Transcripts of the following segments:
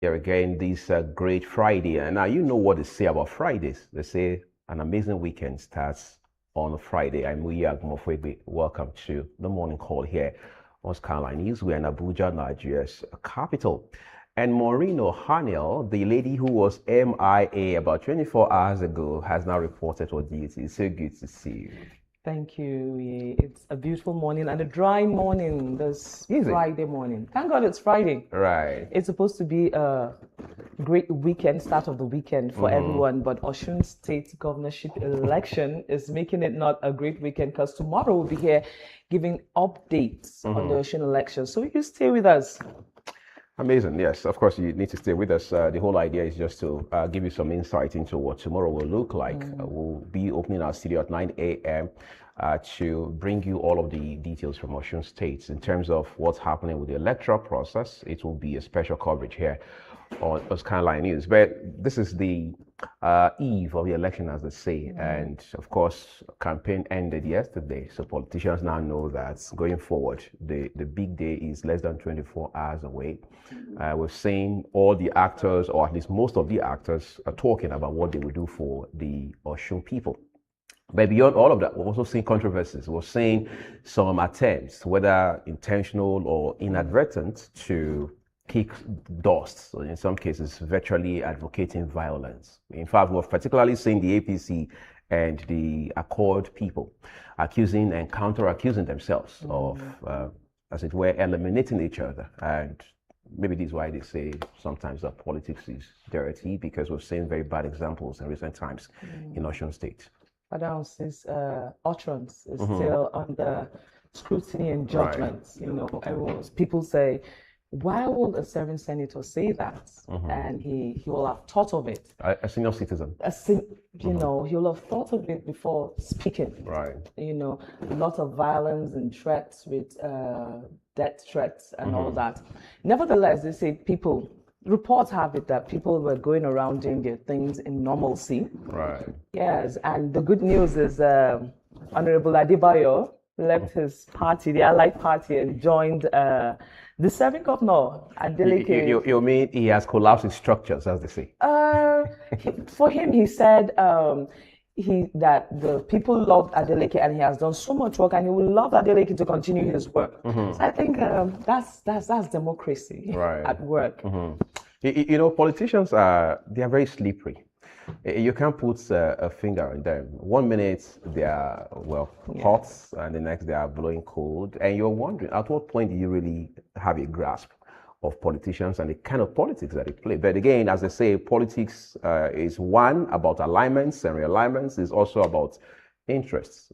here again this great Friday. And now you know what they say about Fridays. They say an amazing weekend starts on a Friday. I'm Muyi Agumofwebe. Welcome to the morning call here on Skyline News. We're in Abuja, Nigeria's capital. And Maureen O'Hanel, the lady who was MIA about 24 hours ago, has now reported for duty. It's so good to see you. Thank you. It's a beautiful morning and a dry morning this Friday morning. Thank God it's Friday. Right. It's supposed to be a great weekend, start of the weekend for everyone, but Osun State governorship election is making it not a great weekend because tomorrow we'll be here giving updates on the Osun election. So you stay with us. Amazing. Yes, of course, you need to stay with us. The whole idea is just to give you some insight into what tomorrow will look like. We'll be opening our studio at 9 a.m. To bring you all of the details from Osun State in terms of what's happening with the electoral process. It will be a special coverage here on Skyline News. But this is the eve of the election, as they say. And of course, campaign ended yesterday. So politicians now know that going forward, the big day is less than 24 hours away. We've seen all the actors, or at least most of the actors, are talking about what they will do for the Osun people. But beyond all of that, we've also seen controversies. We're seeing some attempts, whether intentional or inadvertent, to kick dust. So in some cases, virtually advocating violence. In fact, we've particularly seen the APC and the Accord people accusing and counter-accusing themselves of, as it were, eliminating each other. And maybe this is why they say sometimes that politics is dirty, because we've seen very bad examples in recent times in Osun State. Adam's utterance is still under scrutiny and judgment. Right. You know, people say, why would a serving senator say that? And he will have thought of it. A senior citizen. You know, he will have thought of it before speaking. Right. You know, a lot of violence and threats with death threats and all that. Nevertheless, they say reports have it that people were going around doing their things in normalcy. Right. Yes, and the good news is Honorable Adebayo left his party, the Allied Party, and joined the serving governor, Adeleke. You mean he has collapsed his structures, as they say? For him, he said that the people loved Adeleke and he has done so much work, and he would love Adeleke to continue his work. So I think that's democracy at work. You know, politicians they are very slippery. You can't put a finger on them. 1 minute they are hot, and the next they are blowing cold, and you're wondering at what point do you really have a grasp of politicians and the kind of politics that they play. But again, as I say, politics is one about alignments and realignments. It's also about interests.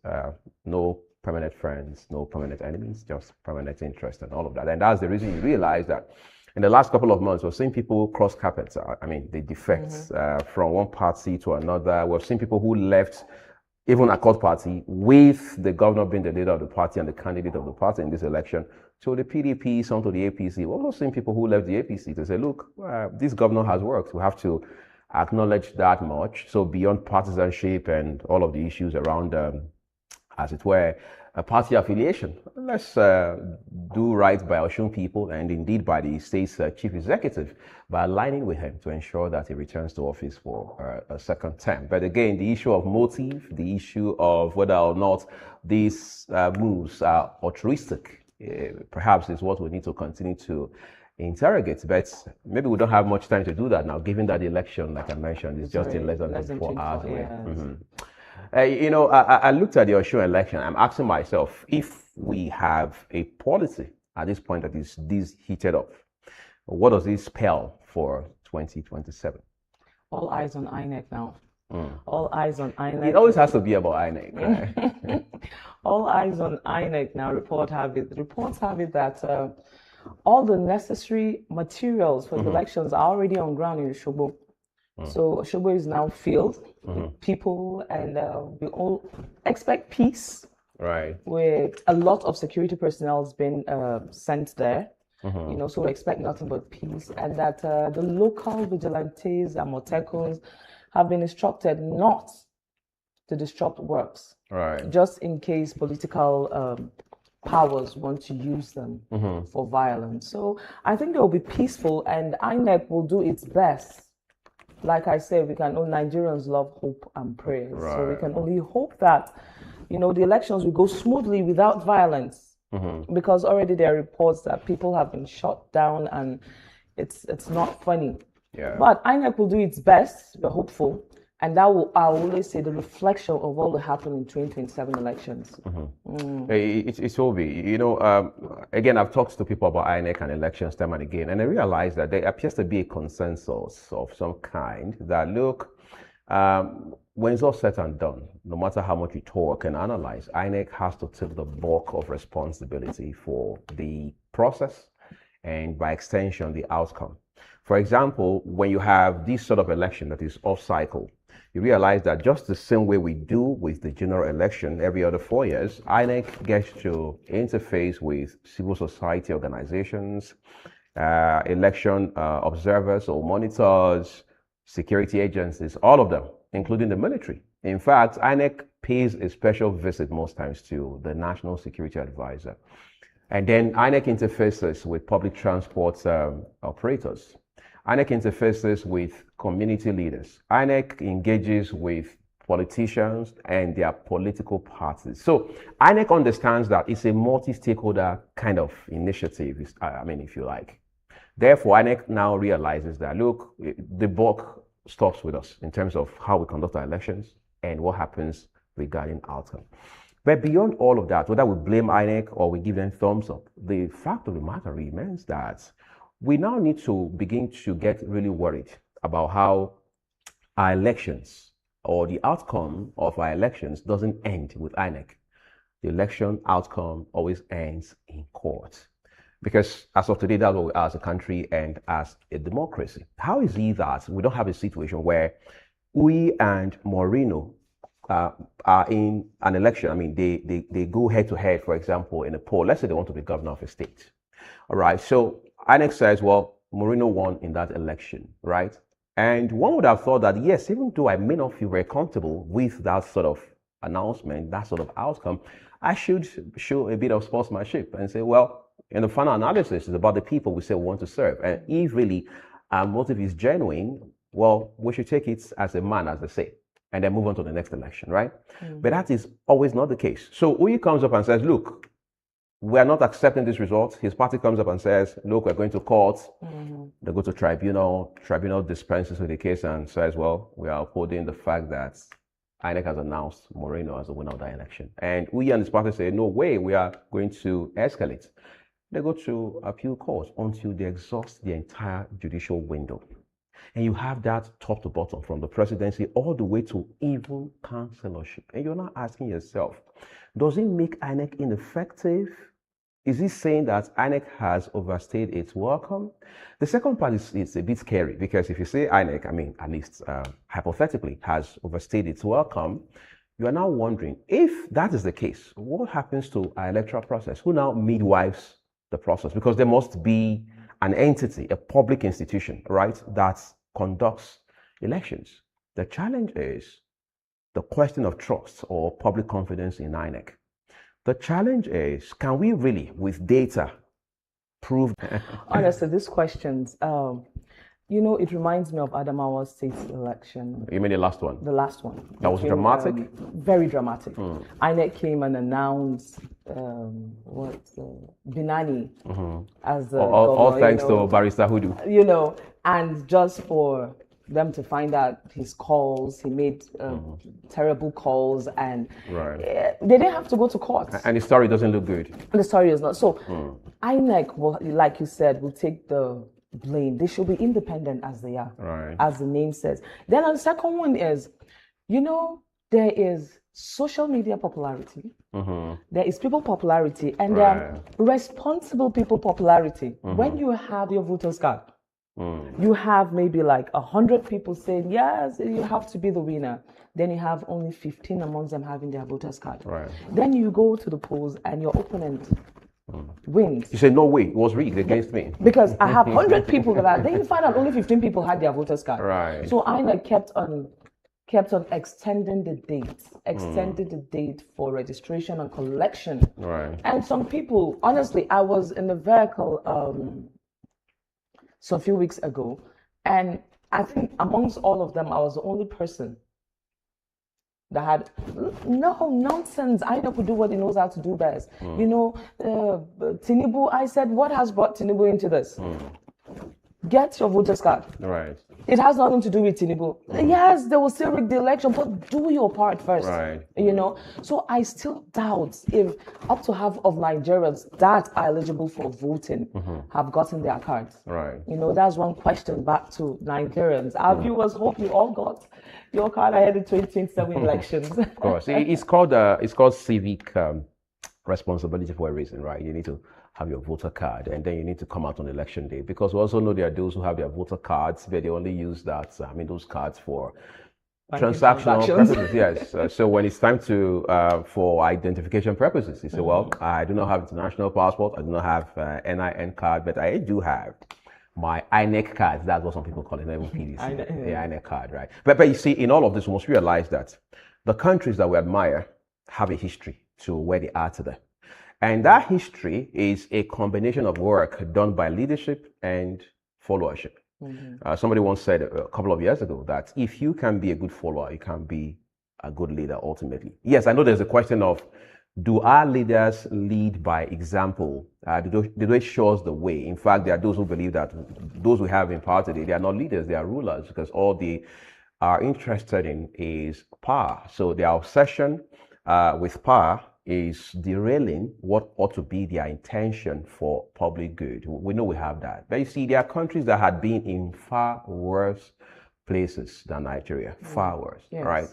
No permanent friends, no permanent enemies, just permanent interest and all of that. And that's the reason you realize that in the last couple of months, we've seen people cross carpets. I mean, they defect from one party to another. We've seen people who left even Accord Party with the governor being the leader of the party and the candidate of the party in this election. So the PDP, some to the APC. We've also seen people who left the APC to say, look, this governor has worked. We have to acknowledge that much. So beyond partisanship and all of the issues around, as it were, a party affiliation, let's do right by Osun people and indeed by the state's chief executive by aligning with him to ensure that he returns to office for a second term. But again, the issue of motive, the issue of whether or not these moves are altruistic, perhaps is what we need to continue to interrogate. But maybe we don't have much time to do that now, given that the election, like I mentioned, is just in less than 24 hours away. You know, I looked at the Osun election. I'm asking myself, if we have a policy at this point that is this heated up, what does this spell for 2027? All eyes on INEC now. All eyes on INEC. It always has to be about INEC, right? All eyes on INEC now. Reports have it that all the necessary materials for the elections are already on ground in Osogbo. So Osogbo is now filled with people, and we all expect peace. Right. With a lot of security personnel has been sent there. You know, so we expect nothing but peace, and that the local vigilantes and Motekos have been instructed not to disrupt works. Right. Just in case political powers want to use them for violence. So I think they'll be peaceful, and INEC will do its best. Like I said, Nigerians love hope and prayers. Right. So we can only hope that, the elections will go smoothly without violence. Because already there are reports that people have been shot down, and it's not funny. Yeah. But INEC will do its best. We're hopeful. And that will, I always say, the reflection of what will happen in 2027 elections. It will be. Again, I've talked to people about INEC and elections time and again, and I realize that there appears to be a consensus of some kind that, look, when it's all said and done, no matter how much you talk and analyze, INEC has to take the bulk of responsibility for the process and, by extension, the outcome. For example, when you have this sort of election that is off cycle, you realize that just the same way we do with the general election every other 4 years, INEC gets to interface with civil society organizations, election observers or monitors, security agencies, all of them, including the military. In fact, INEC pays a special visit most times to the National Security Advisor. And then INEC interfaces with public transport operators. INEC interfaces with community leaders. INEC engages with politicians and their political parties. So INEC understands that it's a multi-stakeholder kind of initiative, if you like. Therefore, INEC now realizes that, look, the buck stops with us in terms of how we conduct our elections and what happens regarding outcome. But beyond all of that, whether we blame INEC or we give them thumbs up, the fact of the matter remains that we now need to begin to get really worried about how our elections or the outcome of our elections doesn't end with INEC. The election outcome always ends in court. Because as of today, that's what we are as a country and as a democracy. How is it that we don't have a situation where we and Moreno are in an election? They go head to head, for example, in a poll. Let's say they want to be governor of a state. All right, so INEC says, well, Moreno won in that election, right? And one would have thought that, yes, even though I may not feel very comfortable with that sort of announcement, that sort of outcome, I should show a bit of sportsmanship and say, well, in the final analysis, it's about the people we say we want to serve. And if really our motive is genuine, well, we should take it as a man, as they say, and then move on to the next election, right? But that is always not the case. So Uyi comes up and says, look, we are not accepting this result. His party comes up and says, look, we're going to court. They go to tribunal. Tribunal dispenses with the case and says, well, we are upholding the fact that INEC has announced Moreno as the winner of that election. And Uyi and his party say, no way, we are going to escalate. They go to appeal court until they exhaust the entire judicial window. And you have that top to bottom, from the presidency all the way to even councillorship. And you're not asking yourself, does it make INEC ineffective? Is he saying that INEC has overstayed its welcome? The second part is a bit scary, because if you say INEC, at least hypothetically, has overstayed its welcome, you are now wondering, if that is the case, what happens to our electoral process? Who now midwives the process? Because there must be an entity, a public institution, right, that conducts elections. The challenge is the question of trust or public confidence in INEC. The challenge is, can we really, with data, prove? Honestly, these questions, it reminds me of Adamawa State's election. You mean the last one? The last one. That was dramatic? Very dramatic. INEC came and announced Binani as the all thanks to Barrister Hudu. And just for them to find out his calls, he made terrible calls, and they didn't have to go to court. And the story doesn't look good. The story is not. So INEC, will, like you said, will take the blame. They should be independent as they are, as the name says. Then the second one is, there is social media popularity, there is people popularity, and there are responsible people popularity. When you have your voters card, you have maybe like 100 people saying, yes, you have to be the winner. Then you have only 15 amongst them having their voters card. Then you go to the polls and your opponent wins. You say, no way, it was rigged against me. Because I have 100 people that are, then you find out only 15 people had their voters card. So INEC kept on extending the date for registration and collection. Right. And some people, honestly, I was in a vehicle so a few weeks ago, and I think amongst all of them, I was the only person that had no nonsense. I know could do what he knows how to do best. You know, Tinubu, I said, what has brought Tinubu into this? Get your voter's card. Right. It has nothing to do with Tinubu. Yes, they will still rig the election, but do your part first. Right. You know, so I still doubt if up to half of Nigerians that are eligible for voting have gotten their cards. Right. You know, that's one question back to Nigerians. Our viewers hope you all got your card ahead of 2027 elections. Of course, it's called civic responsibility for a reason, right? You need to have your voter card, and then you need to come out on election day, because we also know there are those who have their voter cards, but they only use those cards for transactional purposes. Yes. So when it's time to for identification purposes, you say, well, I do not have international passport, I do not have NIN card, but I do have my INEC card. That's what some people call it, not even PDC. The INEC card, right? But you see, in all of this, we must realize that the countries that we admire have a history to where they are today. And that history is a combination of work done by leadership and followership. Somebody once said a couple of years ago that if you can be a good follower, you can be a good leader ultimately. Yes, I know there's a question of, do our leaders lead by example? Do they show us the way? In fact, there are those who believe that those we have in power today, they are not leaders, they are rulers, because all they are interested in is power. So their obsession with power is derailing what ought to be their intention for public good. We know we have that. But you see, there are countries that had been in far worse places than Nigeria, far worse, right?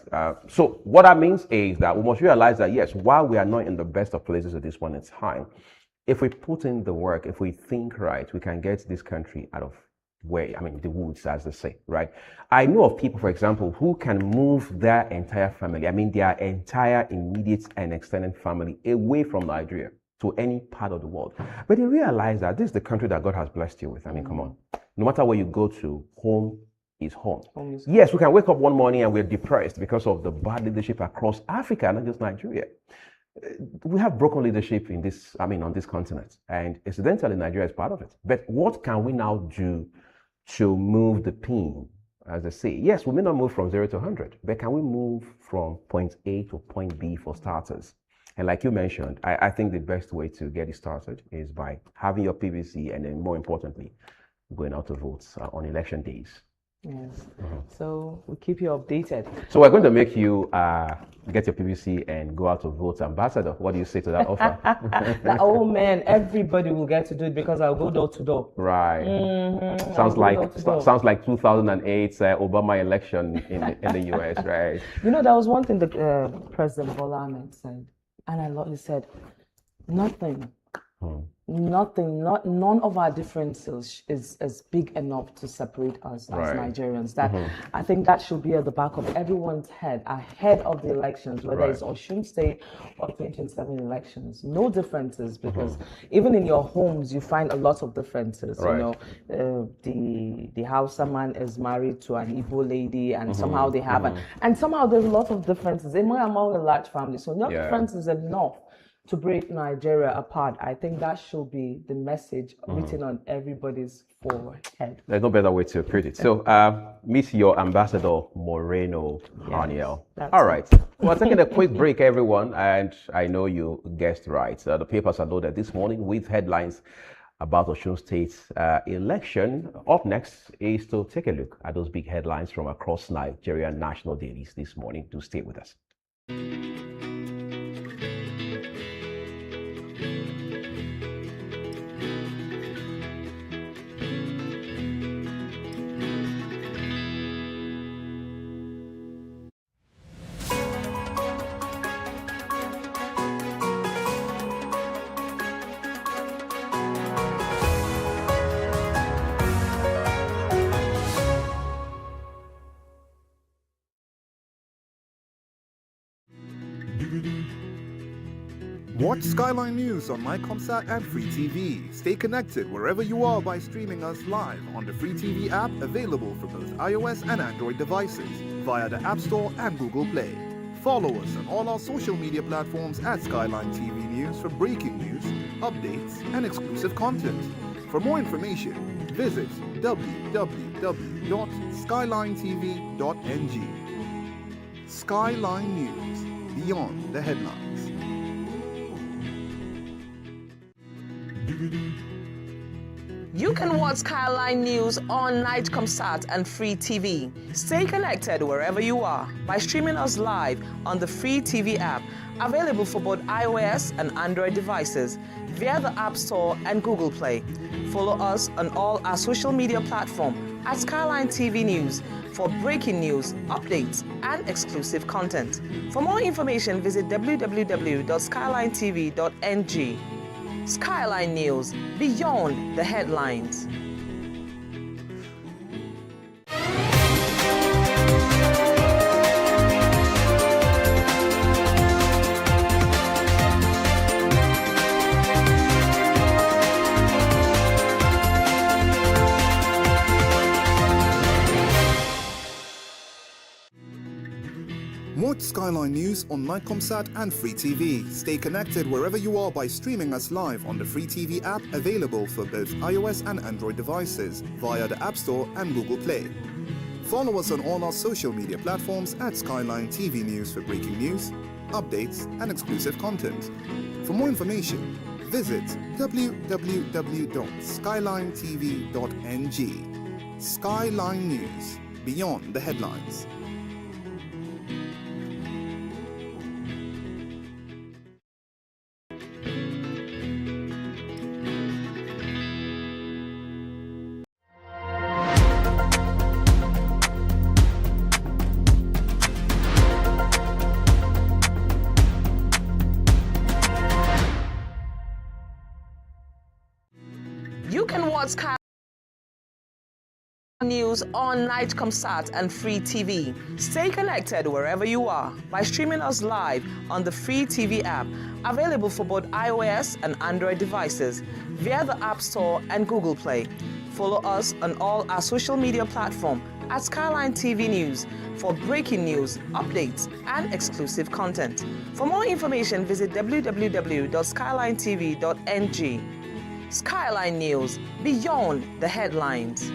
So what that means is that we must realize that, yes, while we are not in the best of places at this point in time, if we put in the work, if we think right, we can get this country out of the woods, as they say, right? I know of people, for example, who can move their entire family, their entire immediate and extended family away from Nigeria to any part of the world. But they realize that this is the country that God has blessed you with. Come on. No matter where you go to, home is home. Yes, we can wake up one morning and we're depressed because of the bad leadership across Africa, not just Nigeria. We have broken leadership on this continent, and incidentally, Nigeria is part of it. But what can we now do to move the pin, as they say? Yes, we may not move from 0 to 100, but can we move from point A to point B for starters? And like you mentioned, I think the best way to get it started is by having your PVC, and then more importantly, going out to vote on election days. Yes. So we keep you updated. So we're going to make you get your PVC and go out to vote ambassador. What do you say to that offer? Oh man, everybody will get to do it because I'll go door to door. Right. Sounds like 2008 Obama election in the US, right? You know, there was one thing that President Bola Ahmed said, and I love. He said, nothing. None of our differences is big enough to separate us as Nigerians. That I think that should be at the back of everyone's head ahead of the elections, whether it's Osun State or 2027 elections. No differences, because even in your homes you find a lot of differences. You know, the Hausa man is married to an Igbo lady, and somehow they have and somehow there's a lot of differences among a large family. So no differences enough to break Nigeria apart. I think that should be the message written on everybody's forehead. There's no better way to put it. So, meet your ambassador, Moreno Haniel. All right. We're taking a quick break, everyone, and I know you guessed right. The papers are loaded this morning with headlines about Osun State's election. Up next is to take a look at those big headlines from across Nigerian national dailies this morning. Do stay with us. Watch Skyline News on MyComSat and Free TV. Stay connected wherever you are by streaming us live on the Free TV app available for both iOS and Android devices via the App Store and Google Play. Follow us on all our social media platforms at Skyline TV News for breaking news, updates, and exclusive content. For more information, visit www.skylinetv.ng. Skyline News, beyond the headlines. You can watch Skyline News on Nightcomsat and Free TV. Stay connected wherever you are by streaming us live on the Free TV app, available for both iOS and Android devices via the App Store and Google Play. Follow us on all our social media platforms at Skyline TV News for breaking news, updates, and exclusive content. For more information, visit www.skylinetv.ng. Skyline News, beyond the headlines. Watch Skyline News on MyComSat and Free TV. Stay connected wherever you are by streaming us live on the Free TV app available for both iOS and Android devices via the App Store and Google Play. Follow us on all our social media platforms at Skyline TV News for breaking news, updates, and exclusive content. For more information, visit www.skylinetv.ng. Skyline News, beyond the headlines. You can watch Skyline News on Nightcomsat and Free TV. Stay connected wherever you are by streaming us live on the Free TV app, available for both iOS and Android devices via the App Store and Google Play. Follow us on all our social media platforms at Skyline TV News for breaking news, updates, and exclusive content. For more information, visit www.skylinetv.ng. Skyline News, beyond the headlines.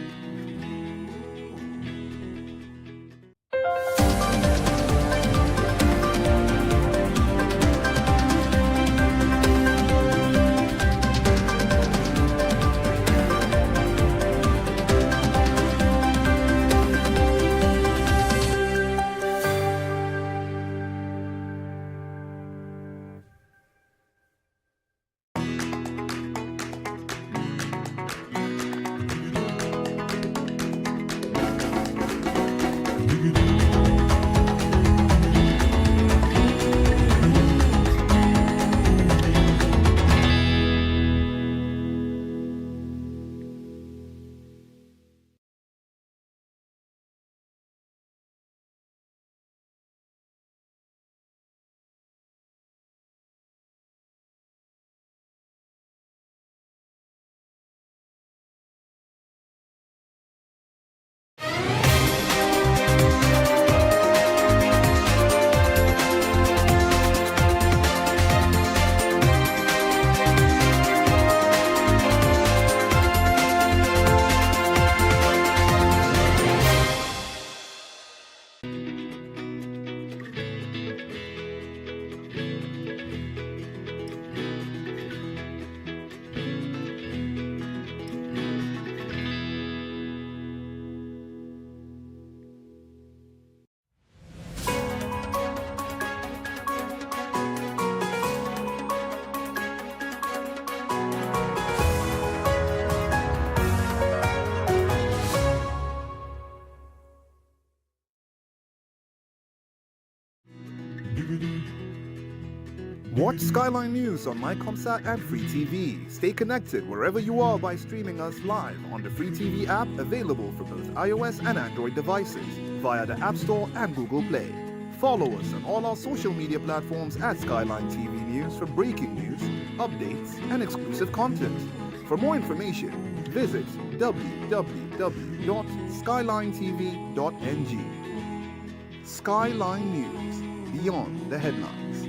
Watch Skyline News on MyComSat and Free TV. Stay connected wherever you are by streaming us live on the Free TV app available for both iOS and Android devices via the App Store and Google Play. Follow us on all our social media platforms at Skyline TV News for breaking news, updates, and exclusive content. For more information, visit www.skylinetv.ng. Skyline News, beyond the headlines.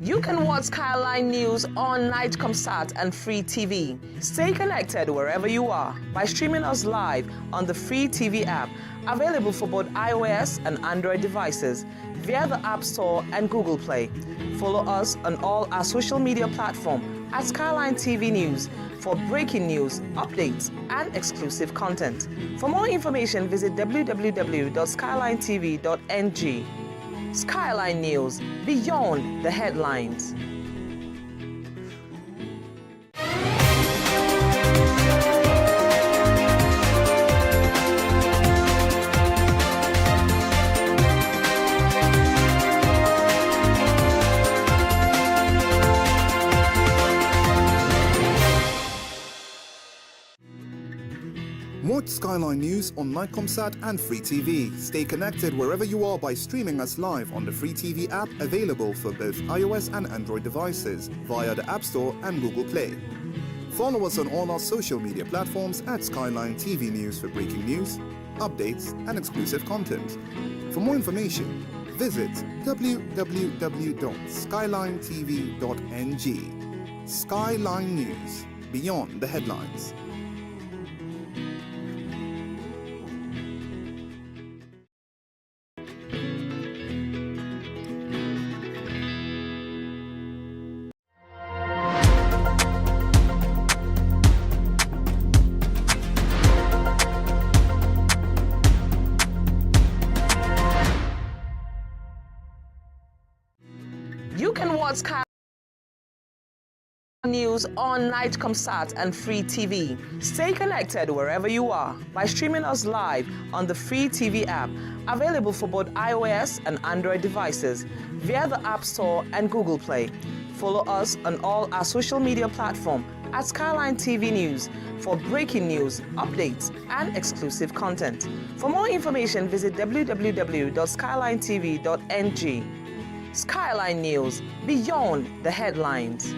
You can watch Skyline News on Nightcomsat and Free TV. Stay connected wherever you are by streaming us live on the Free TV app, available for both iOS and Android devices via the App Store and Google Play. Follow us on all our social media platforms at Skyline TV News for breaking news, updates, and exclusive content. For more information, visit www.skylinetv.ng. Skyline News, beyond the headlines. Watch Skyline News on Nightcomsat and Free TV. Stay connected wherever you are by streaming us live on the Free TV app, available for both iOS and Android devices via the App Store and Google Play. Follow us on all our social media platforms at Skyline TV News for breaking news, updates, and exclusive content. For more information, visit www.skylinetv.ng. Skyline News, beyond the headlines. You can watch Skyline News on Nightcomsat and Free TV. Stay connected wherever you are by streaming us live on the Free TV app, available for both iOS and Android devices via the App Store and Google Play. Follow us on all our social media platforms at Skyline TV News for breaking news, updates, and exclusive content. For more information, visit www.skylinetv.ng. Skyline News, beyond the headlines.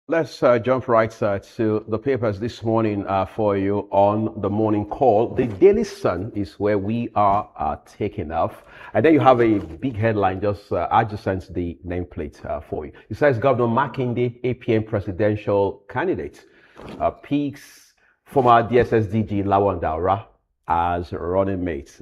Let's jump right to the papers this morning for you on the morning call. The Daily Sun is where we are taking off. And then you have a big headline just adjacent to the nameplate for you. It says Governor Makinde, APM presidential candidate, picks former DSSDG Lawan Daura as running mate.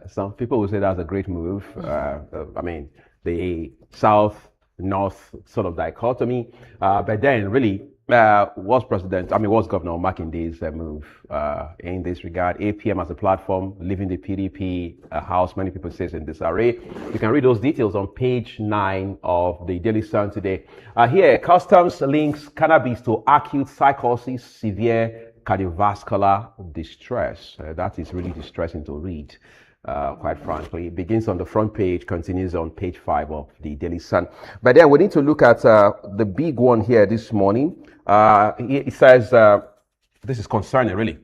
Some people will say that's a great move. I mean, the South North sort of dichotomy, but then really was Governor Makinde's move in this regard? APM as a platform, leaving the PDP house, many people say, in disarray. You can read those details on page 9 of the Daily Sun today. Here, Customs links cannabis to acute psychosis, severe cardiovascular distress. That is really distressing to read. Quite frankly, it begins on the front page, continues on page 5 of the Daily Sun. But then we need to look at the big one here this morning. It says, this is concerning, really.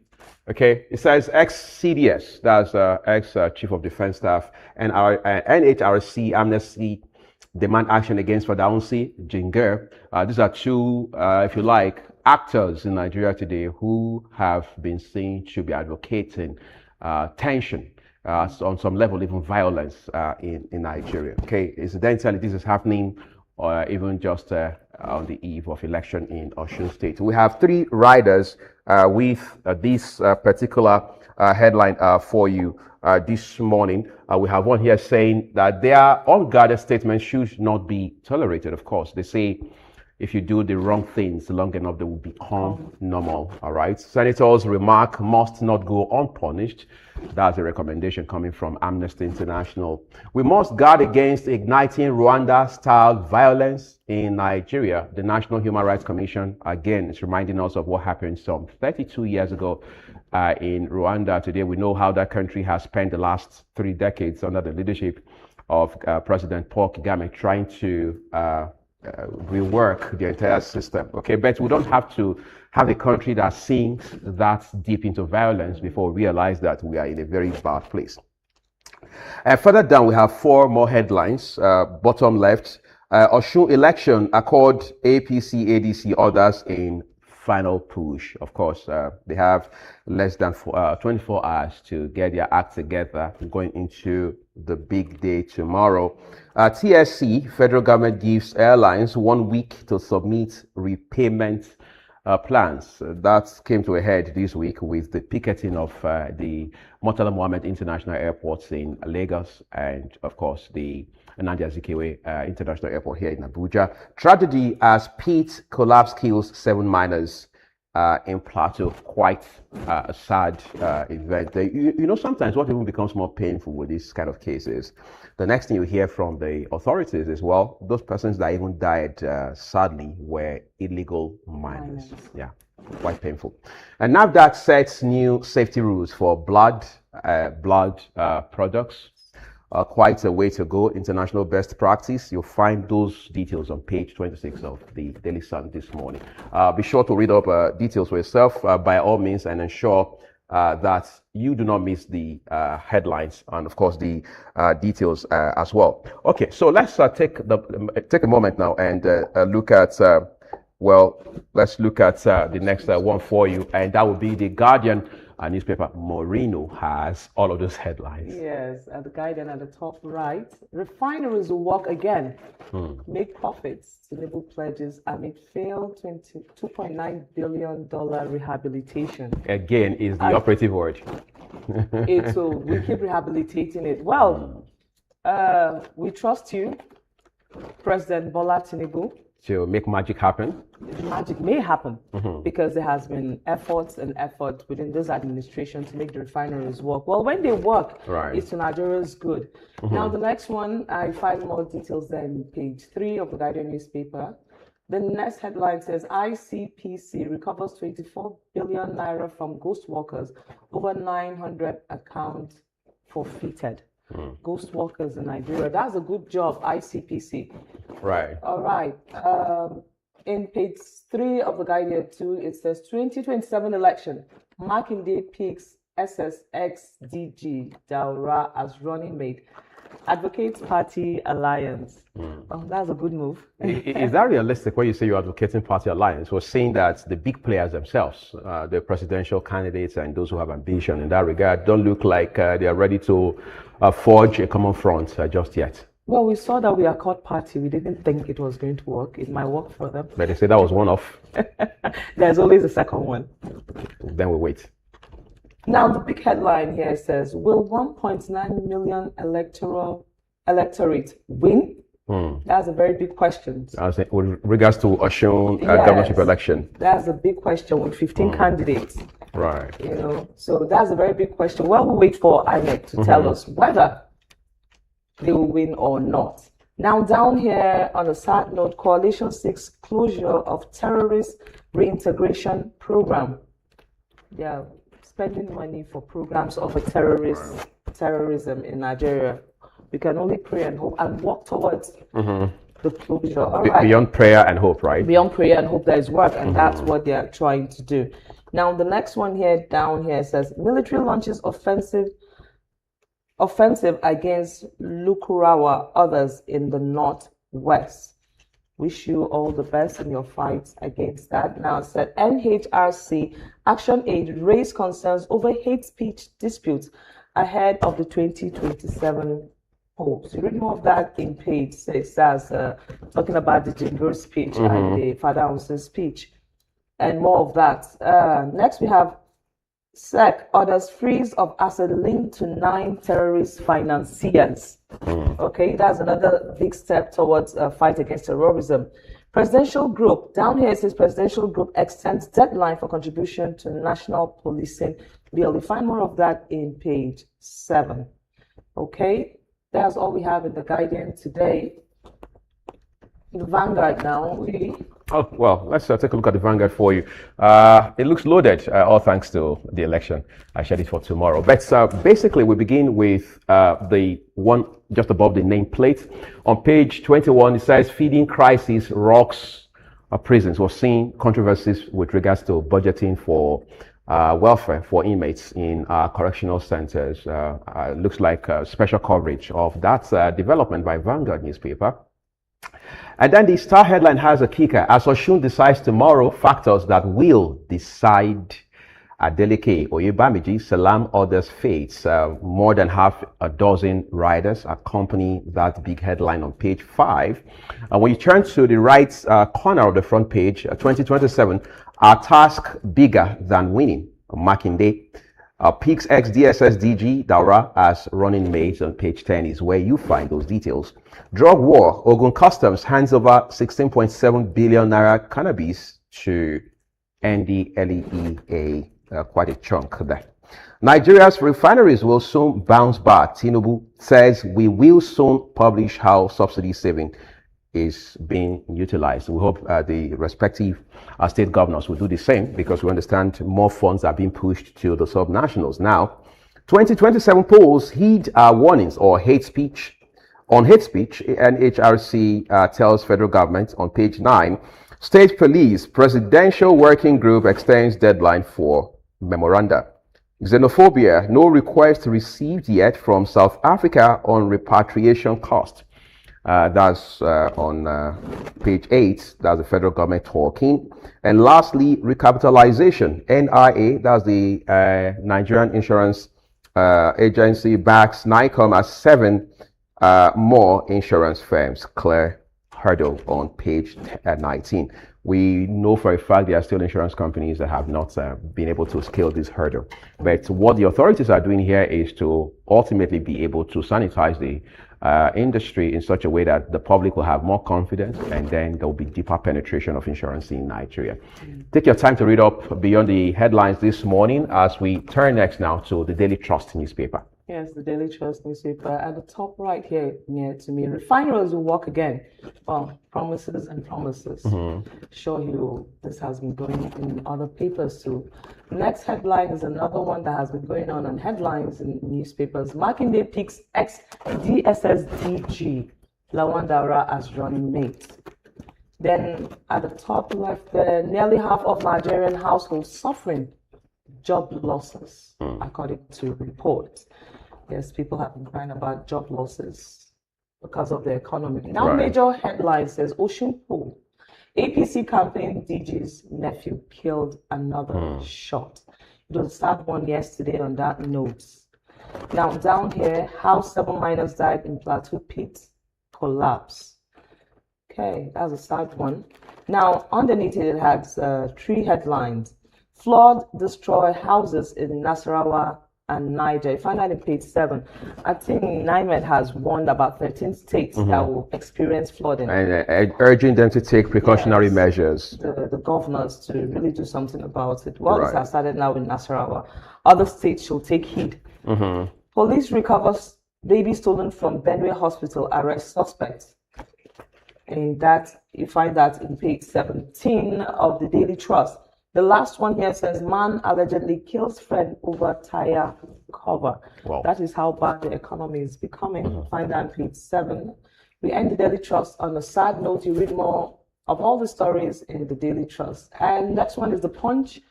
Okay, it says ex-CDS, that's ex-Chief of Defense Staff, and our NHRC Amnesty demand action against Fadaunsi Jinger. These are two, if you like, actors in Nigeria today who have been seen to be advocating tension. On some level, even violence in Nigeria. Okay, incidentally, this is happening or even just on the eve of election in Osun State. We have three riders with this particular headline for you this morning. We have one here saying that their unguarded statements should not be tolerated. Of course, they say if you do the wrong things long enough, they will become normal. All right. Senators' remark must not go unpunished. That's a recommendation coming from Amnesty International. We must guard against igniting Rwanda-style violence in Nigeria. The National Human Rights Commission, again, is reminding us of what happened some 32 years ago in Rwanda. Today, we know how that country has spent the last 3 decades under the leadership of President Paul Kagame trying to rework the entire system. Okay, but we don't have to have a country that sinks that deep into violence before we realize that we are in a very bad place. Further down, we have 4 more headlines. Bottom left, Osun election accord APC ADC orders in final push. Of course, they have less than 24 hours to get their act together going into the big day tomorrow. TSC, federal government gives airlines 1 week to submit repayment plans. That came to a head this week with the picketing of the Murtala Mohammed International Airports in Lagos and, of course, the Nnamdi Azikiwe International Airport here in Abuja. Tragedy as pit collapse kills 7 miners in Plateau. Quite a sad event. You know, sometimes what even becomes more painful with these kind of cases, the next thing you hear from the authorities is, well, those persons that even died, sadly, were illegal miners. Yeah, quite painful. And NAFDAC sets new safety rules for blood products. Quite a way to go, international best practice. You'll find those details on page 26 of the Daily Sun this morning. Be sure to read up details for yourself by all means and ensure that you do not miss the headlines and, of course, the details as well. Okay, so let's take a moment now and look at, let's look at the next one for you, and that will be the Guardian newspaper. Morino has all of those headlines. Yes, at the Guardian at the top right, refineries will work again, make profits. Tinubu pledges amid failed $2.9 billion rehabilitation. Again is the operative word. We keep rehabilitating it. Well, we trust you, President Bola Tinubu, to make magic happen. Magic may happen because there has been effort within this administration to make the refineries work. Well, when they work, it's to Nigeria's good. Now, the next one, I find more details there in page 3 of the Guardian newspaper. The next headline says ICPC recovers 24 billion naira from ghost workers, over 900 accounts forfeited. Ghost workers in Nigeria. That's a good job, ICPC. Right. All right. In page 3 of the Guardian 2, it says 2027 election. Makinde picks SSXDG Daura as running mate. Advocates Party Alliance. Oh, that's a good move. Is that realistic when you say you're advocating Party Alliance? We're saying that the big players themselves, the presidential candidates and those who have ambition in that regard, don't look like they are ready to forge a common front just yet. Well, we saw that we are called party. We didn't think it was going to work. It might work for them. But they say that was one off. There's always a second one. Then we wait. Now, the big headline here says, will 1.9 million electorate win? That's a very big question. With regards to Osun governorship election. That's a big question with 15 candidates. Right. You know, so that's a very big question. Well, we'll wait for INEC to tell us whether they will win or not. Now, down here on a sad note, coalition seeks closure of terrorist reintegration program. Yeah, spending money for programs of terrorism in Nigeria. We can only pray and hope and work towards the closure. Beyond prayer and hope, right? Beyond prayer and hope, there is work, and that's what they are trying to do. Now, the next one here, down here, says military launches offensive against Lukurawa, others in the northwest. Wish you all the best in your fight against that. Now, it said NHRC Action Aid raised concerns over hate speech disputes ahead of the 2027 polls. You read more of that in page 6. That's talking about the Jingur speech and the Father Anson's speech, and more of that. Next, we have SEC orders freeze of asset linked to 9 terrorist financiers. Okay, that's another big step towards a fight against terrorism. Presidential group, down here it says presidential group extends deadline for contribution to national policing bill. You find more of that in page 7. Okay, that's all we have in the Guardian today. The Vanguard now, Oh, well, let's take a look at the Vanguard for you. It looks loaded, all thanks to the election. I shared it for tomorrow. But basically, we begin with the one just above the nameplate. On page 21, it says feeding crisis rocks prisons. We're seeing controversies with regards to budgeting for welfare for inmates in correctional centers. Looks like special coverage of that development by Vanguard newspaper. And then the Star headline has a kicker. As Osun decides tomorrow, factors that will decide Adeleke Oyebamiji, Salam orders fates. More than half a dozen riders accompany that big headline on page 5. And when you turn to the right corner of the front page, 2027, our task bigger than winning. Makinde. Peaks X DSS DG Daura as running mates on page 10 is where you find those details. Drug war. Ogun Customs hands over 16.7 billion naira cannabis to NDLEA. Quite a chunk there. Nigeria's refineries will soon bounce back. Tinubu says we will soon publish how subsidy saving is being utilized. We hope the respective state governors will do the same, because we understand more funds are being pushed to the subnationals. Now, 2027 polls heed warnings or hate speech. On hate speech, NHRC tells federal government on page 9, State Police Presidential Working Group extends deadline for memoranda. Xenophobia, no request received yet from South Africa on repatriation cost. That's on page 8. That's the federal government talking. And lastly, recapitalization. NIA, that's the Nigerian Insurance Agency, backs NICOM as 7 more insurance firms. Clear hurdle on page 19. We know for a fact there are still insurance companies that have not been able to scale this hurdle. But what the authorities are doing here is to ultimately be able to sanitize the industry in such a way that the public will have more confidence, and then there will be deeper penetration of insurance in Nigeria. Take your time to read up beyond the headlines this morning as we turn next now to the Daily Trust newspaper. Yes, the Daily Trust newspaper. At the top right here, near to me, refineries will work again. Well, promises and promises. Show you this has been going in other papers too. Next headline is another one that has been going on headlines in newspapers. Makinde picks ex DSS DG Lawan Daura as running mate. Then at the top left there, nearly half of Nigerian households suffering job losses, according to reports. Yes, people have been crying about job losses because of the economy. Now, Right. Major headline says Osun Pool, APC campaign DG's nephew killed another shot. It was a sad one yesterday on that note. Now, down here, how 7 miners died in Plateau pit collapse. Okay, that's a sad one. Now, underneath it has 3 headlines. Flood destroy houses in Nasarawa and Niger. You find that in page 7. I think NIMED has warned about 13 states that will experience flooding. And urging them to take precautionary measures. The governors to really do something about it. Well, this Right. has started now in Nasarawa. Other states should take heed. Police recovers baby stolen from Benue Hospital, arrest suspect. And that you find that in page 17 of the Daily Trust. The last one here says man allegedly kills friend over tire cover. Wow. That is how bad the economy is becoming. Find that on page 7. We end the Daily Trust on a sad note. You read more of all the stories in the Daily Trust. And next one is the Punch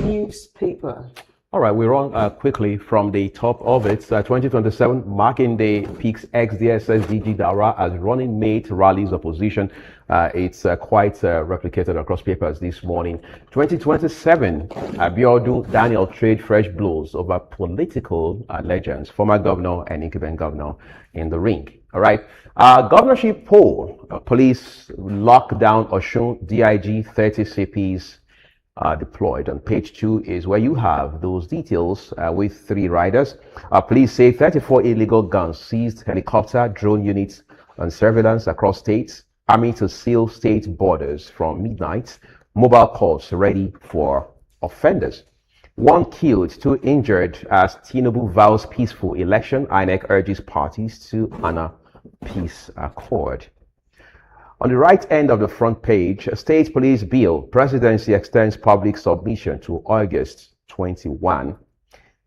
newspaper. All right, we run quickly from the top of it. 2027 marking the PIX ex-DSS DG Daura as running mate rallies opposition. It's quite replicated across papers this morning. 2027, Abiodun Daniel trade fresh blows over political legends, former governor and incumbent governor in the ring. All right, governorship poll, police lock down Osun DIG, 30 CPs deployed. On page 2 is where you have those details with 3 riders. Police say 34 illegal guns seized, helicopter, drone units, and surveillance across states. Army to seal state borders from midnight. Mobile courts ready for offenders. 1 killed, 2 injured as Tinubu vows peaceful election. INEC urges parties to honor peace accord. On the right end of the front page, a state police bill, presidency extends public submission to August 21.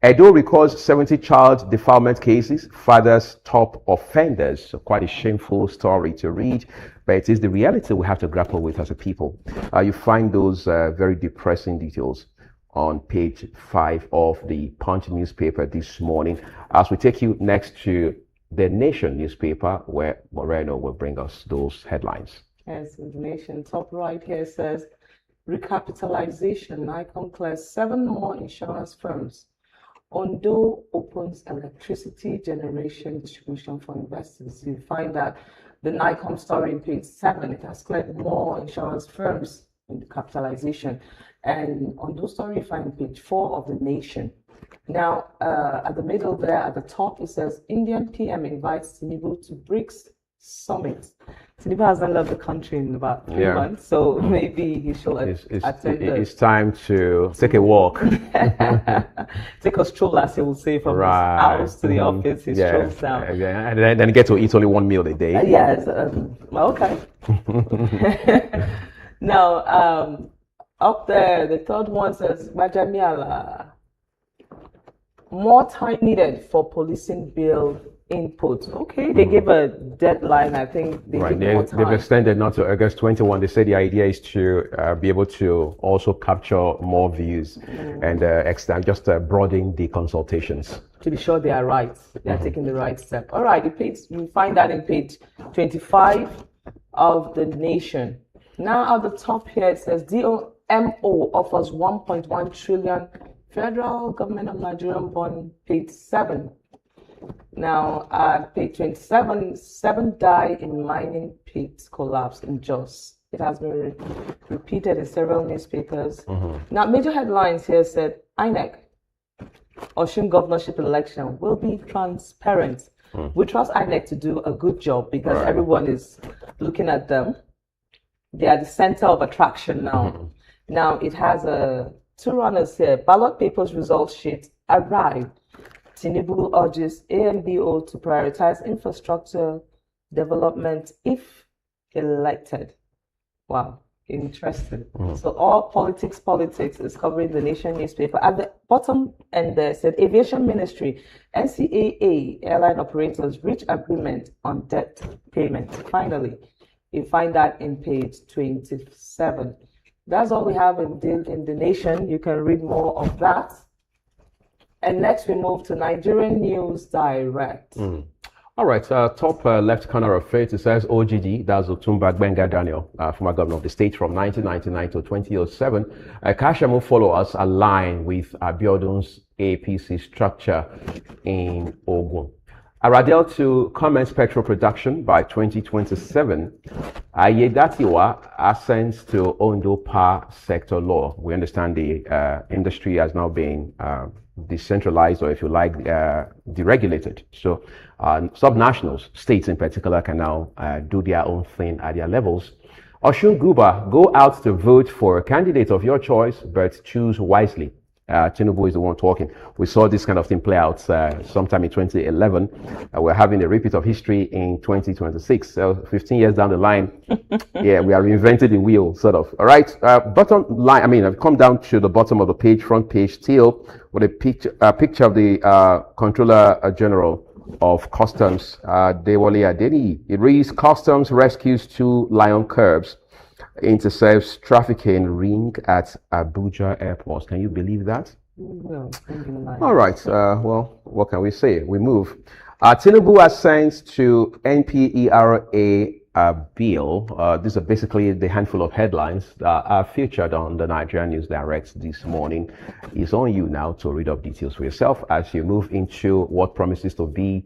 Edo records 70 child defilement cases, fathers top offenders. So quite a shameful story to read, but it is the reality we have to grapple with as a people. You find those very depressing details on page 5 of the Punch newspaper this morning. As we take you next to The Nation newspaper, where Moreno will bring us those headlines. Yes, The Nation, top right here says, recapitalization, NICOM clears 7 more insurance firms. Ondo opens electricity generation distribution for investors. You find that the NICOM story in page 7, it has cleared more insurance firms in the capitalization. And on those story, you find page 4 of The Nation. Now, at the middle there, at the top, it says, Indian PM invites Tinubu to BRICS summit. Tinubu hasn't left the country in about 3 months, so maybe he should attend. It's time to take a walk. Take a stroll, as he will say, from his house to the office. He strolls down. And then get to eat only 1 meal a day. Yes. Okay. Now, up there, the third one says, Majamiala. More time needed for policing bill input. Okay, they gave a deadline. I think they've extended now to August 21. They said the idea is to be able to also capture more views and extend, just broaden the consultations. To be sure they are right. They are taking the right step. All right, you find that in page 25 of The Nation. Now at the top here it says DOMO offers 1.1 trillion Federal Government of Nigerian bond, page 7. Now, at page 27, 7 die in mining pit collapse in Jos. It has been repeated in several newspapers. Now, major headlines here said, INEC, Osun governorship election will be transparent. We trust INEC to do a good job because everyone is looking at them. They are the center of attraction now. Now, it has 2 runners here. Ballot papers results sheet arrived. Tinubu urges AMBO to prioritize infrastructure development if elected. Wow, interesting. So all politics is covering The Nation newspaper. At the bottom end there said Aviation Ministry, NCAA airline operators reach agreement on debt payment. Finally, you find that in page 27. That's all we have in The Nation. You can read more of that. And next we move to Nigerian News Direct. All right, top left corner of it, it says OGD, that's Otumba Gbenga Daniel, former governor of the state from 1999 to 2007. Kashamu followers align with Abiodun's APC structure in Ogun. Aradel to commence petrol production by 2027. Ayedatiwa ascends to Ondo power sector law. We understand the industry has now been decentralized, or if you like, deregulated. So subnationals, states in particular, can now do their own thing at their levels. Osun Guba, go out to vote for a candidate of your choice, but choose wisely. Tinubu is the one talking. We saw this kind of thing play out sometime in 2011. We're having a repeat of history in 2026. So 15 years down the line, we are reinventing the wheel, sort of. All right. Bottom line, I've come down to the bottom of the page, front page still, with a picture of the Controller General of Customs, Dewale Adeni. It reads, Customs rescues 2 lion cubs, intercepts trafficking ring at Abuja airport. Can you believe that? Well, thinking about All right. Well, what can we say? We move. Tinubu has sent to NPERA a bill. These are basically the handful of headlines that are featured on the Nigerian News Direct this morning. It's on you now to read up details for yourself as you move into what promises to be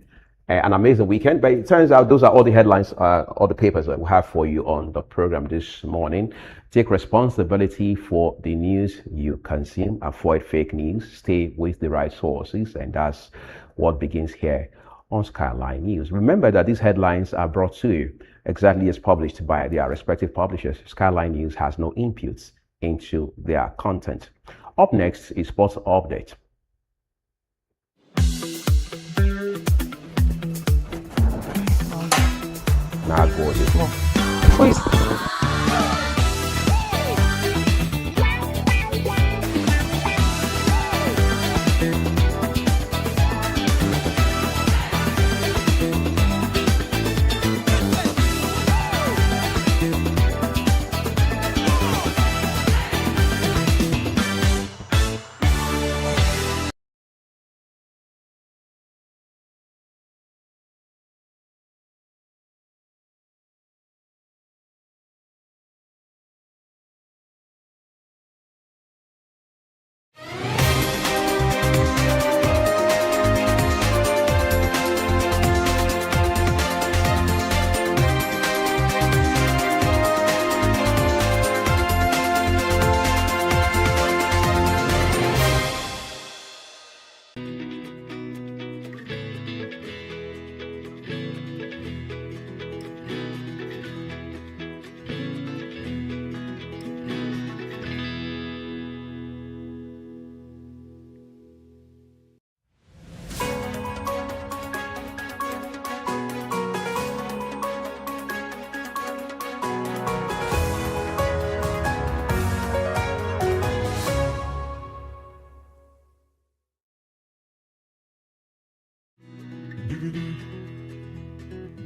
an amazing weekend. But it turns out those are all the headlines, all the papers that we have for you on the program this morning. Take responsibility for the news you consume, avoid fake news, stay with the right sources, and that's what begins here on Skyline News. Remember that these headlines are brought to you exactly as published by their respective publishers. Skyline News has no inputs into their content. Up next is Sports Update. Now gorgeous. Please.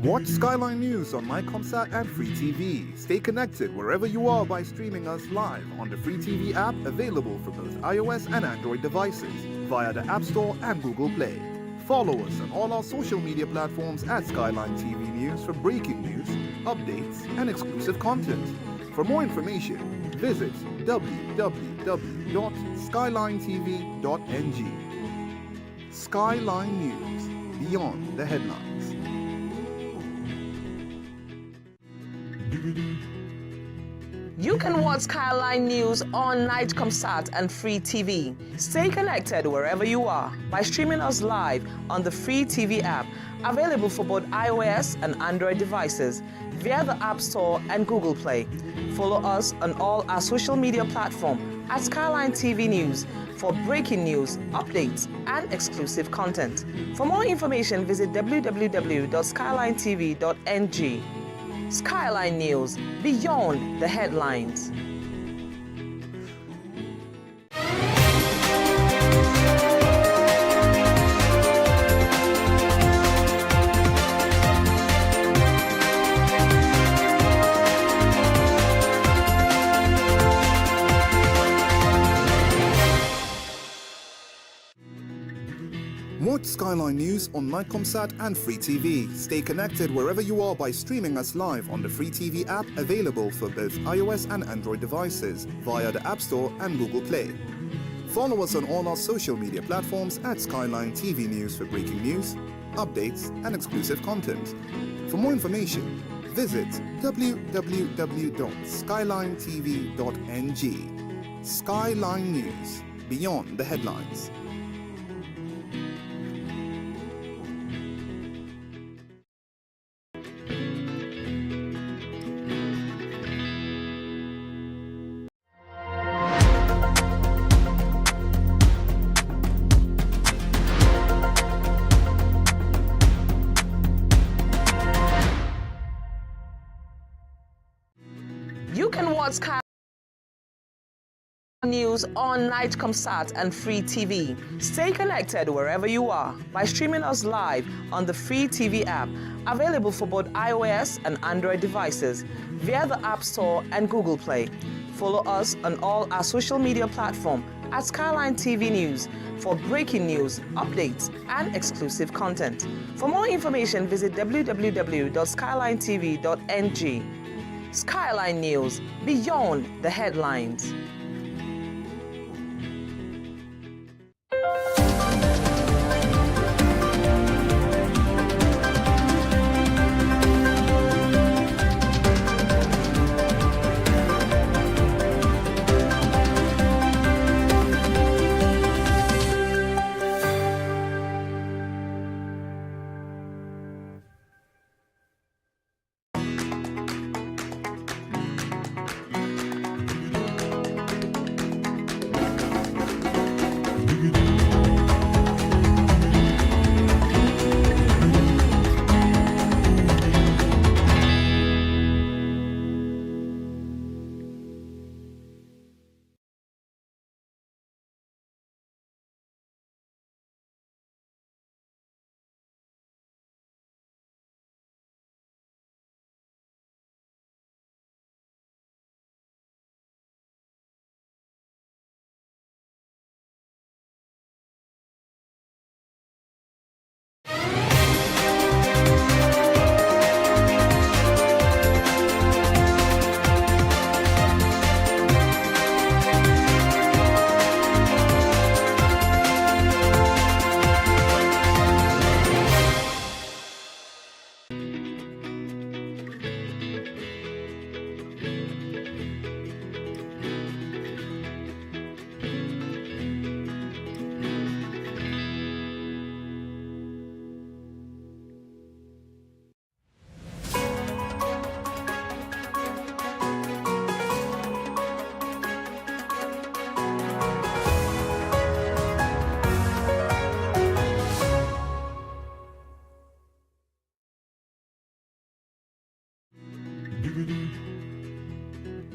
Watch Skyline News on MyComSat and Free TV. Stay connected wherever you are by streaming us live on the Free TV app available for both iOS and Android devices via the App Store and Google Play. Follow us on all our social media platforms at Skyline TV News for breaking news, updates, and exclusive content. For more information, visit www.skylinetv.ng. Skyline News, beyond the headlines. You can watch Skyline News on Nightcomsat and Free TV. Stay connected wherever you are by streaming us live on the Free TV app, available for both iOS and Android devices via the App Store and Google Play. Follow us on all our social media platforms at Skyline TV News for breaking news, updates, and exclusive content. For more information, visit www.skylinetv.ng. Skyline News, beyond the headlines. Watch Skyline News on MyComSat and Free TV. Stay connected wherever you are by streaming us live on the Free TV app available for both iOS and Android devices via the App Store and Google Play. Follow us on all our social media platforms at Skyline TV News for breaking news, updates, and exclusive content. For more information, visit www.skylinetv.ng. Skyline News, beyond the headlines. You can watch Skyline News on Nightcomsat and Free TV. Stay connected wherever you are by streaming us live on the Free TV app, available for both iOS and Android devices via the App Store and Google Play. Follow us on all our social media platforms at Skyline TV News for breaking news, updates, and exclusive content. For more information, visit www.skylinetv.ng. Skyline News, beyond the headlines.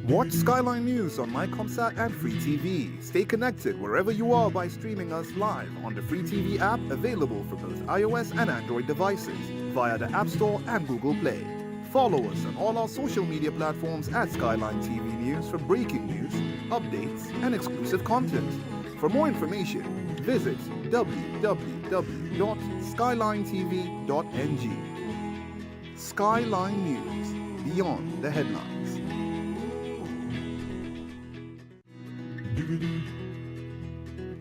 Watch Skyline News on MyComSat and Free TV. Stay connected wherever you are by streaming us live on the Free TV app available for both iOS and Android devices via the App Store and Google Play. Follow us on all our social media platforms at Skyline TV News for breaking news, updates, and exclusive content. For more information, visit www.skylinetv.ng. Skyline News, beyond the headlines.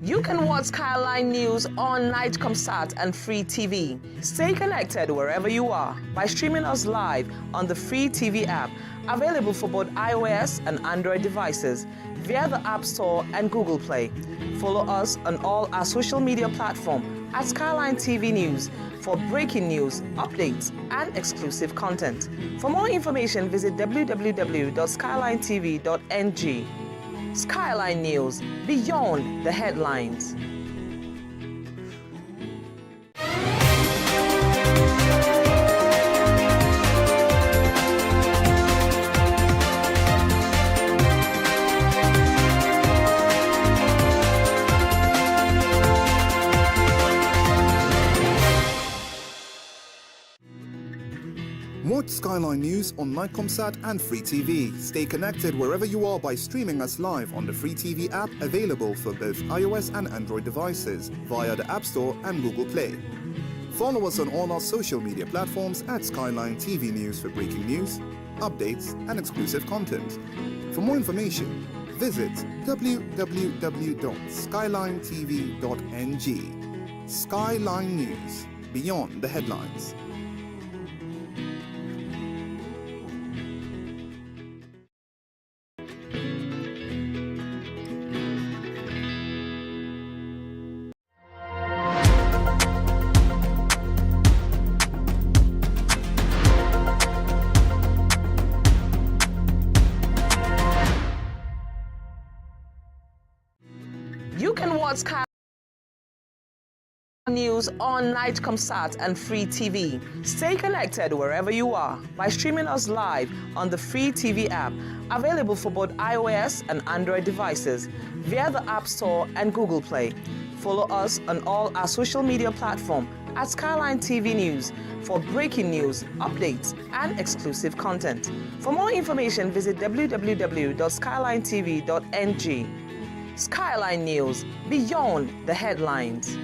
You can watch Skyline News on Nightcomsat and Free TV. Stay connected wherever you are by streaming us live on the Free TV app, available for both iOS and Android devices via the App Store and Google Play. Follow us on all our social media platforms at Skyline TV News for breaking news, updates, and exclusive content. For more information, visit www.skylinetv.ng. Skyline News, beyond the headlines. Watch Skyline News on MyComSat and Free TV. Stay connected wherever you are by streaming us live on the Free TV app available for both iOS and Android devices via the App Store and Google Play. Follow us on all our social media platforms at Skyline TV News for breaking news, updates, and exclusive content. For more information, visit www.skylinetv.ng. Skyline News, beyond the headlines. You can watch Skyline News on Nightcomsat and Free TV. Stay connected wherever you are by streaming us live on the Free TV app, available for both iOS and Android devices via the App Store and Google Play. Follow us on all our social media platforms at Skyline TV News for breaking news, updates, and exclusive content. For more information, visit www.skylinetv.ng. Skyline News, beyond the headlines.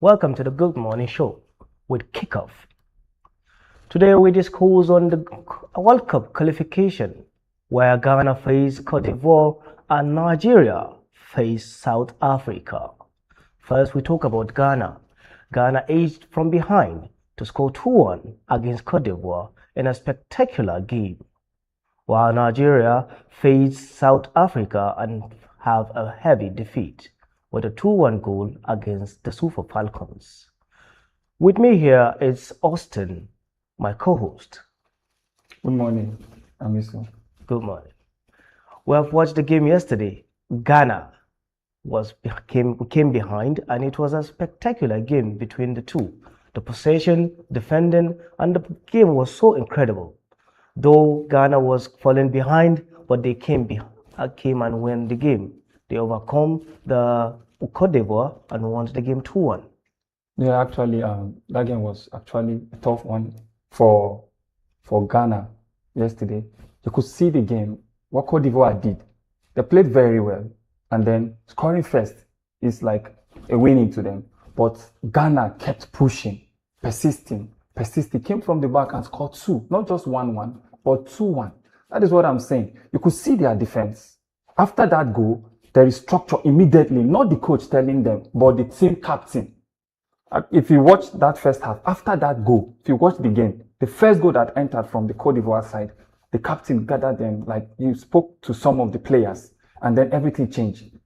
Welcome to the Good Morning Show with Kickoff. Today we discuss on the World Cup qualification where Ghana face Cote d'Ivoire and Nigeria face South Africa. First we talk about Ghana. Ghana edged from behind to score 2-1 against Cote d'Ivoire in a spectacular game, while Nigeria faced South Africa and have a heavy defeat with a 2-1 goal against the Super Falcons. With me here is Austin, my co-host. Good morning, Amiso. Good morning. We have watched the game yesterday. Ghana came behind, and it was a spectacular game between the two. The possession, defending, and the game was so incredible. Though Ghana was falling behind, but they came and won the game. They overcome the Cote d'Ivoire and won the game 2-1. Yeah, actually, that game was actually a tough one for Ghana yesterday. You could see the game, what Cote d'Ivoire did. They played very well, and then scoring first is like a winning to them. But Ghana kept pushing, persisting, came from the back and scored 2, not just 1-1, but 2-1. That is what I'm saying. You could see their defense. After that goal, there is structure immediately, not the coach telling them, but the team captain. If you watch that first half, after that goal, if you watch the game, the first goal that entered from the Cote d'Ivoire side, the captain gathered them, like you spoke to some of the players, and then everything changed.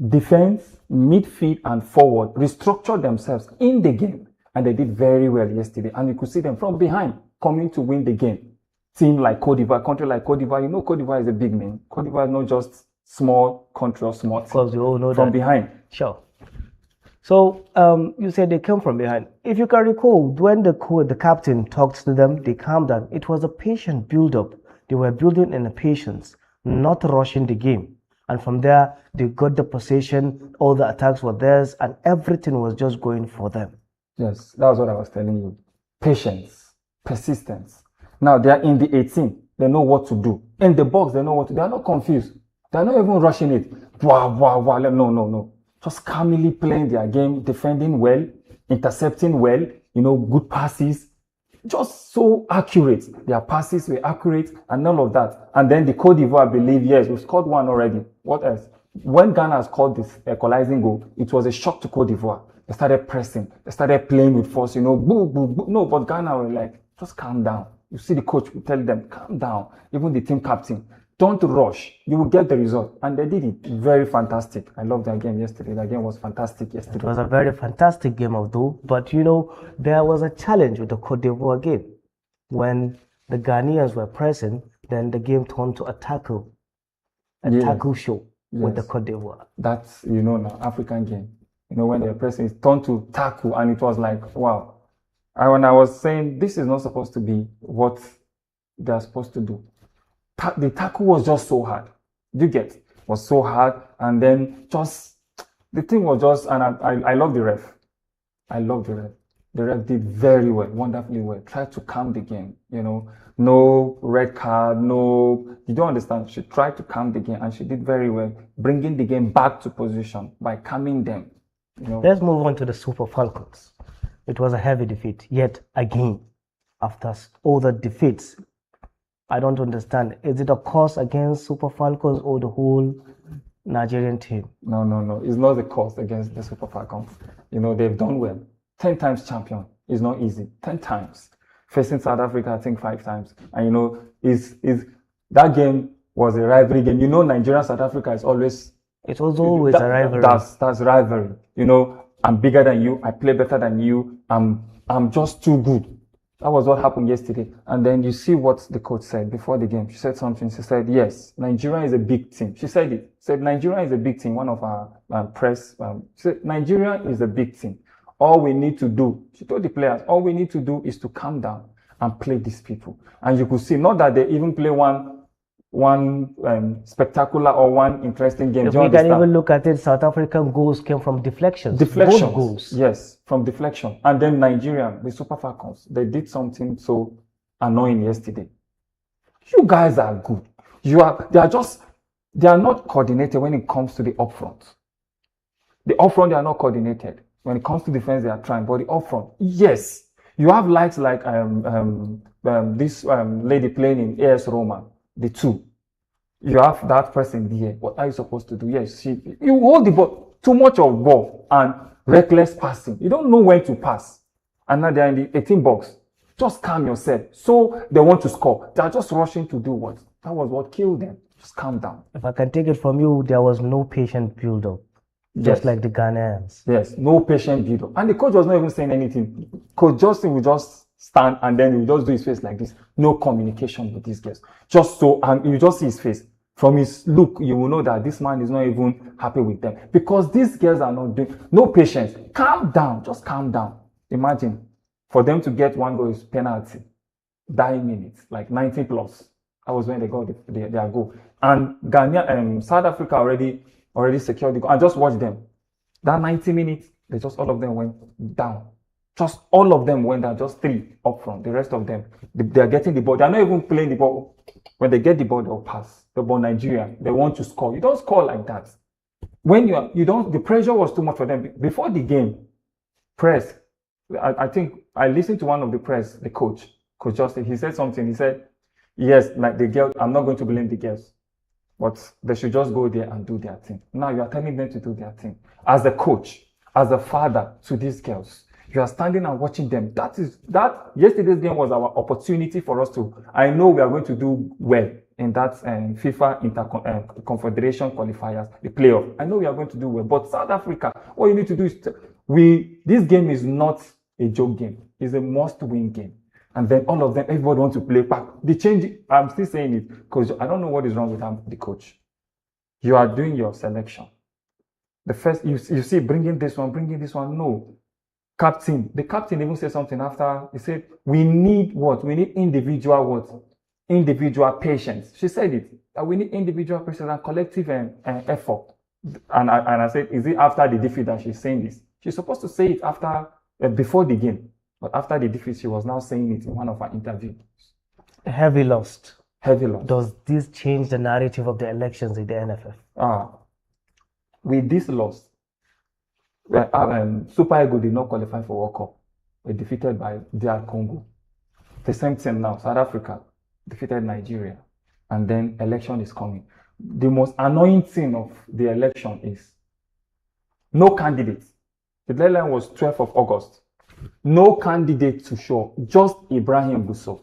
Defense, midfield, and forward restructured themselves in the game, and they did very well yesterday. And you could see them from behind coming to win the game. Team like Cote d'Ivoire, country like Cote d'Ivoire, you know Cote d'Ivoire is a big name. Cote d'Ivoire is not just small country or small team. Of course, you all know from that. Behind. Sure. So you said they came from behind. If you can recall, when the captain talked to them, they calmed down. It was a patient build-up. They were building in a patience, not rushing the game. And from there, they got the possession, all the attacks were theirs, and everything was just going for them. Yes, that was what I was telling you. Patience, persistence. Now they are in the 18. They know what to do. In the box, they know what to do. They are not confused. They are not even rushing it. Wow. No. Just calmly playing their game, defending well, intercepting well, good passes. Just so accurate. Their passes were accurate and all of that. And then the Cote d'Ivoire, I believe, yes, we scored 1 already. What else? When Ghana scored this equalizing goal, it was a shock to Cote d'Ivoire. They started pressing. They started playing with force, boo. No, but Ghana were like, just calm down. You see the coach will tell them, calm down. Even the team captain, don't rush. You will get the result. And they did it. Very fantastic. I loved that game yesterday. That game was fantastic yesterday. It was a very fantastic game, although. But, there was a challenge with the Cote d'Ivoire game. When the Ghanaians were pressing, then the game turned to a tackle show with the Cote d'Ivoire. That's, now, African game. When they're pressing, it turned to tackle. And it was like, wow. When I was saying this is not supposed to be what they're supposed to do. The tackle was just so hard. You get it? Was so hard, and then just the thing was just, and I love the ref. I love the ref. The ref did very well, wonderfully well. Tried to calm the game. No red card, no. You don't understand. She tried to calm the game, and she did very well, bringing the game back to position by calming them. Let's move on to the Super Falcons. It was a heavy defeat, yet again, after all the defeats. I don't understand. Is it a cause against Super Falcons or the whole Nigerian team. No. It's not the cost against the Super Falcons. They've done well. 10 times champion is not easy. 10 times. Facing South Africa, I think 5 times. And is that game was a rivalry game. Nigeria, South Africa is always. It was always a rivalry. That's rivalry. I'm bigger than you. I play better than you. I'm just too good. That was what happened yesterday. And then you see what the coach said before the game. She said something. She said, yes, Nigeria is a big team. She said it. She said, Nigeria is a big team. One of our press, she said, Nigeria is a big team. All we need to do, she told the players, all we need to do is to calm down and play these people. And you could see, not that they even play one spectacular or one interesting game. If we can even look at it, South African goals came from deflections. Both goals. Yes, from deflection. And then Nigeria, the Super Falcons, they did something so annoying yesterday. You guys are good. They are not coordinated when it comes to the upfront. The upfront, they are not coordinated. When it comes to defense, they are trying. But the upfront, yes. You have lights like this lady playing in AS Roma. The two. You have that person there. What are you supposed to do? Yes, you hold the ball. Too much of ball and reckless passing. You don't know when to pass. And now they're in the 18 box. Just calm yourself. So they want to score. They're just rushing to do what? That was what killed them. Just calm down. If I can take it from you, there was no patient build-up. Just like the Ghanaians. Yes, no patient build-up. And the coach was not even saying anything. Coach Justin will just stand and then he will just do his face like this. No communication with these guys. And you just see his face. From his look, you will know that this man is not even happy with them. Because these girls are not doing, no patience. Calm down, just calm down. Imagine, for them to get one goal is penalty. 9 minutes, like 90 plus. That was when they got their goal. And South Africa already secured the goal. And just watch them. That 90 minutes, all of them went down. Just all of them went down, just 3 up front. The rest of them, they are getting the ball. They are not even playing the ball. When they get the ball, they'll pass. The ball, Nigeria, they want to score. You don't score like that. When the pressure was too much for them. Before the game, press, I think I listened to one of the press, the coach Justin, he said something. He said, yes, like the girls, I'm not going to blame the girls, but they should just go there and do their thing. Now you are telling them to do their thing. As a coach, as a father to these girls, you are standing and watching them. Yesterday's game was our opportunity for us to, I know we are going to do well in that FIFA Confederation qualifiers, the playoff. I know we are going to do well, but South Africa, what you need to do is, this game is not a joke game. It's a must-win game. And then all of them, everybody wants to play back. The change, I'm still saying it, because I don't know what is wrong with the coach. You are doing your selection. The first, you see, bringing this one, no. The captain even said something after. He said, we need what? We need individual what? Individual patience. She said it. That we need individual patience and collective effort. And I said, is it after the defeat that she's saying this? She's supposed to say it before the game. But after the defeat, she was now saying it in one of her interviews. Heavy loss. Does this change the narrative of the elections in the NFF? With this loss, Super Eagles did not qualify for World Cup. Were defeated by DR Congo. The same thing now, South Africa defeated Nigeria. And then election is coming. The most annoying thing of the election is no candidate. The deadline was 12th of August. No candidate to show, just Ibrahim Bousso.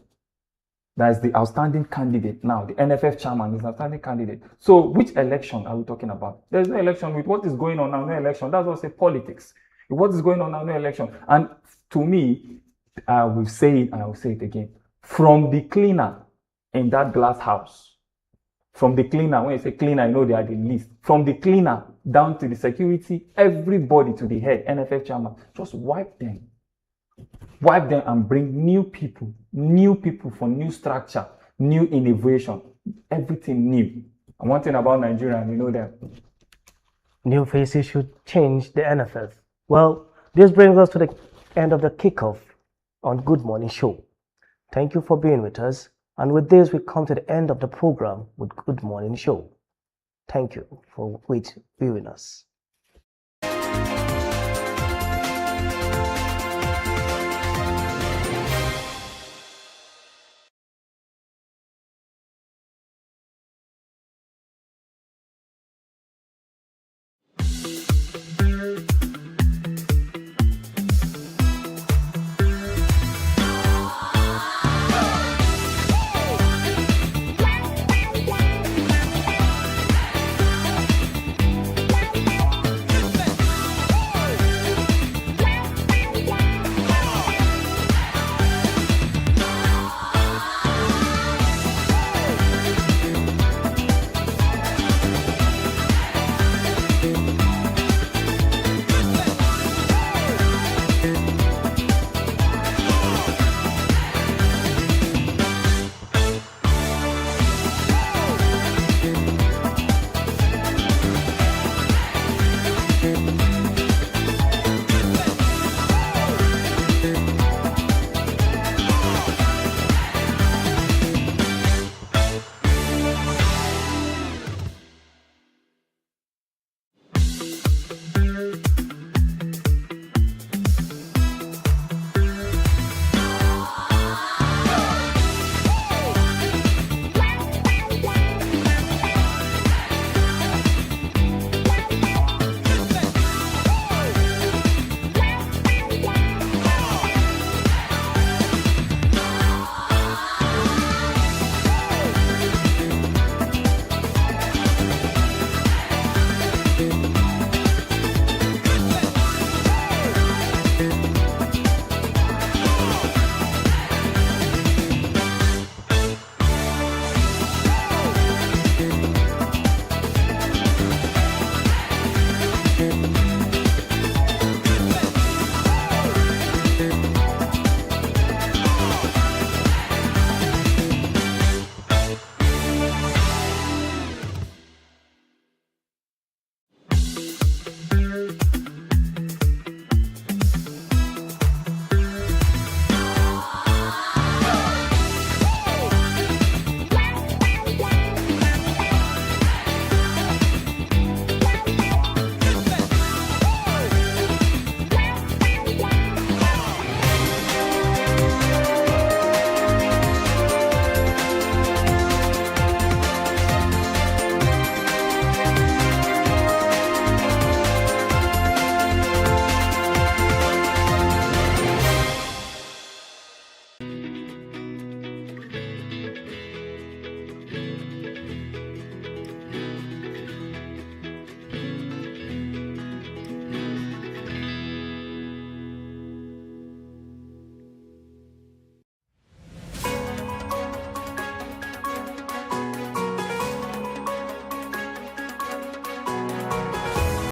That is the outstanding candidate now. The NFF chairman is an outstanding candidate. So which election are we talking about? There's no election. With what is going on now, no election. That's what I say, politics. What is going on now, no election. And to me, I will say it and I will say it again. From the cleaner in that glass house, from the cleaner, when you say cleaner, you know they are the least. From the cleaner down to the security, everybody to the head, NFF chairman, just wipe them. Wipe them and bring new people for new structure, new innovation, everything new. And one thing about Nigeria, you know that new faces should change the NFF. Well, this brings us to the end of the kickoff on Good Morning Show. Thank you for being with us. And with this, we come to the end of the program with Good Morning Show. Thank you for viewing us.